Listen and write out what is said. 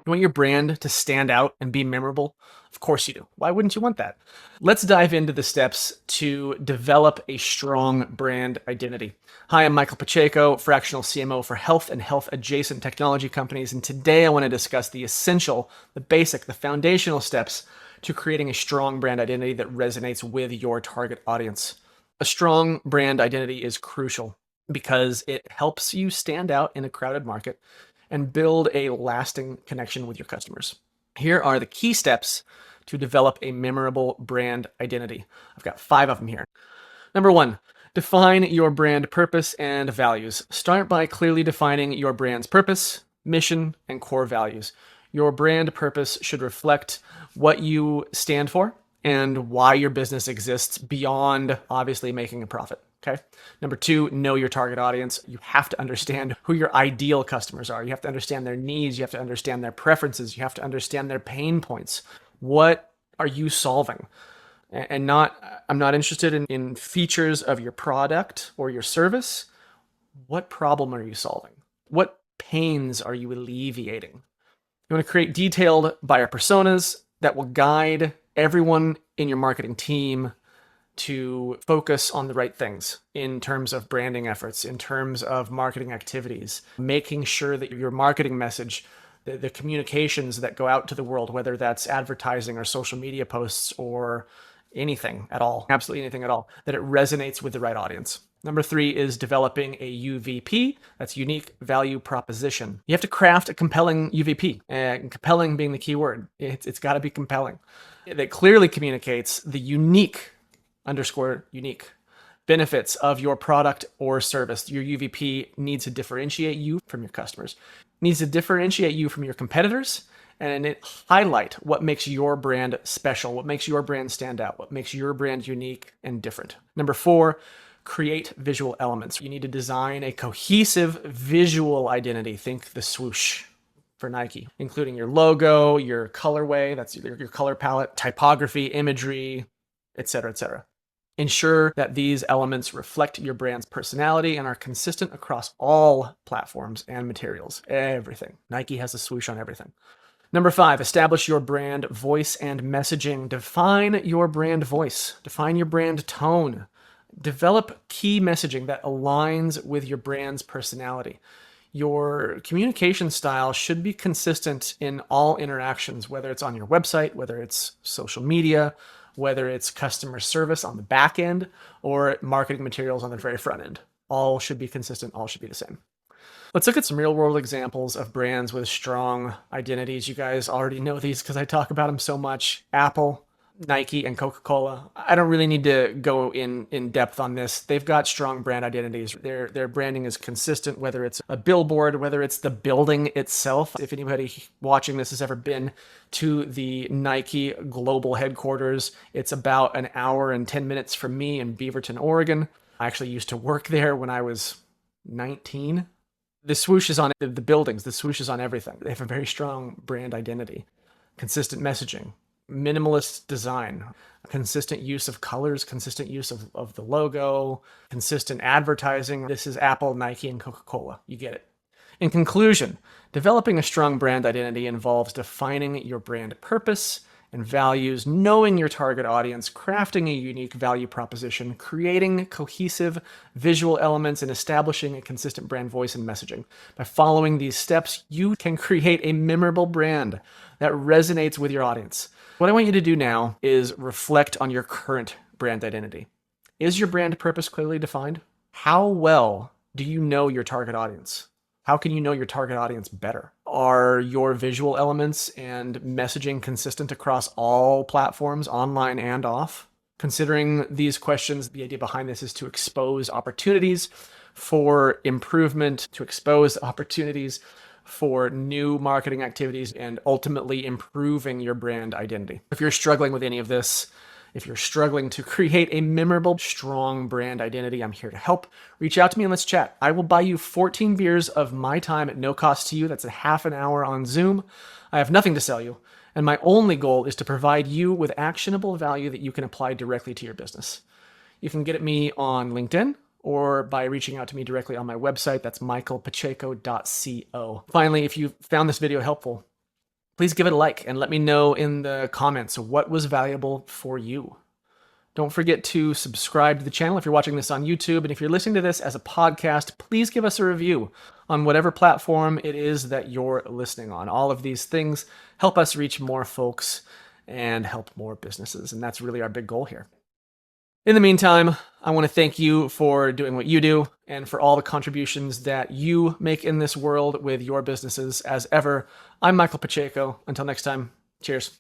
You want your brand to stand out and be memorable? Of course you do. Why wouldn't you want that? Let's dive into the steps to develop a strong brand identity. Hi, I'm Michael Pacheco, fractional CMO for health and health adjacent technology companies. And today I want to discuss the essential, the basic, the foundational steps to creating a strong brand identity that resonates with your target audience. A strong brand identity is crucial because it helps you stand out in a crowded market and build a lasting connection with your customers. Here are the key steps to develop a memorable brand identity. I've got 5 of them here. Number 1, define your brand purpose and values. Start by clearly defining your brand's purpose, mission, and core values. Your brand purpose should reflect what you stand for and why your business exists beyond obviously making a profit. Okay. Number 2, know your target audience. You have to understand who your ideal customers are. You have to understand their needs. You have to understand their preferences. You have to understand their pain points. What are you solving? And I'm not interested in features of your product or your service. What problem are you solving? What pains are you alleviating? You want to create detailed buyer personas that will guide everyone in your marketing team to focus on the right things in terms of branding efforts, in terms of marketing activities, making sure that your marketing message, the communications that go out to the world, whether that's advertising or social media posts or anything at all, absolutely anything at all, that it resonates with the right audience. Number 3 is developing a UVP. That's unique value proposition. You have to craft a compelling UVP, and compelling being the key word. It's got to be compelling. That clearly communicates the unique benefits of your product or service. Your UVP needs to differentiate you from your customers, needs to differentiate you from your competitors, and it highlight what makes your brand special, what makes your brand stand out, what makes your brand unique and different. Number 4, create visual elements. You need to design a cohesive visual identity. Think the swoosh for Nike, including your logo, your colorway, that's your color palette, typography, imagery, etc., etc. Ensure that these elements reflect your brand's personality and are consistent across all platforms and materials. Everything. Nike has a swoosh on everything. Number 5, establish your brand voice and messaging. Define your brand voice. Define your brand tone. Develop key messaging that aligns with your brand's personality. Your communication style should be consistent in all interactions, whether it's on your website, whether it's social media, whether it's customer service on the back end or marketing materials on the very front end. All should be consistent, all should be the same. Let's look at some real world examples of brands with strong identities. You guys already know these because I talk about them so much. Apple, Nike, and Coca-Cola. I don't really need to go in depth on this. They've got strong brand identities. Their branding is consistent, whether it's a billboard, whether it's the building itself. If anybody watching this has ever been to the Nike global headquarters, it's about an hour and 10 minutes from me in Beaverton, Oregon. I actually used to work there when I was 19. The swoosh is on the buildings. The swoosh is on everything. They have a very strong brand identity, consistent messaging, minimalist design, consistent use of colors, consistent use of the logo, consistent advertising. This is Apple, Nike, and Coca-Cola. You get it. In conclusion, developing a strong brand identity involves defining your brand purpose and values, knowing your target audience, crafting a unique value proposition, creating cohesive visual elements, and establishing a consistent brand voice and messaging. By following these steps, you can create a memorable brand that resonates with your audience. What I want you to do now is reflect on your current brand identity. Is your brand purpose clearly defined? How well do you know your target audience? How can you know your target audience better? Are your visual elements and messaging consistent across all platforms, online and off? Considering these questions, the idea behind this is to expose opportunities for improvement, to expose opportunities for new marketing activities, and ultimately improving your brand identity. If you're struggling with any of this, if you're struggling to create a memorable, strong brand identity, I'm here to help. Reach out to me and let's chat. I will buy you 14 beers of my time at no cost to you. That's a half an hour on Zoom. I have nothing to sell you, and my only goal is to provide you with actionable value that you can apply directly to your business. You can get at me on LinkedIn or by reaching out to me directly on my website. That's michaelpacheco.co. Finally, if you found this video helpful, please give it a like and let me know in the comments what was valuable for you. Don't forget to subscribe to the channel if you're watching this on YouTube. And if you're listening to this as a podcast, please give us a review on whatever platform it is that you're listening on. All of these things help us reach more folks and help more businesses. And that's really our big goal here. In the meantime, I want to thank you for doing what you do and for all the contributions that you make in this world with your businesses. As ever, I'm Michael Pacheco. Until next time, cheers.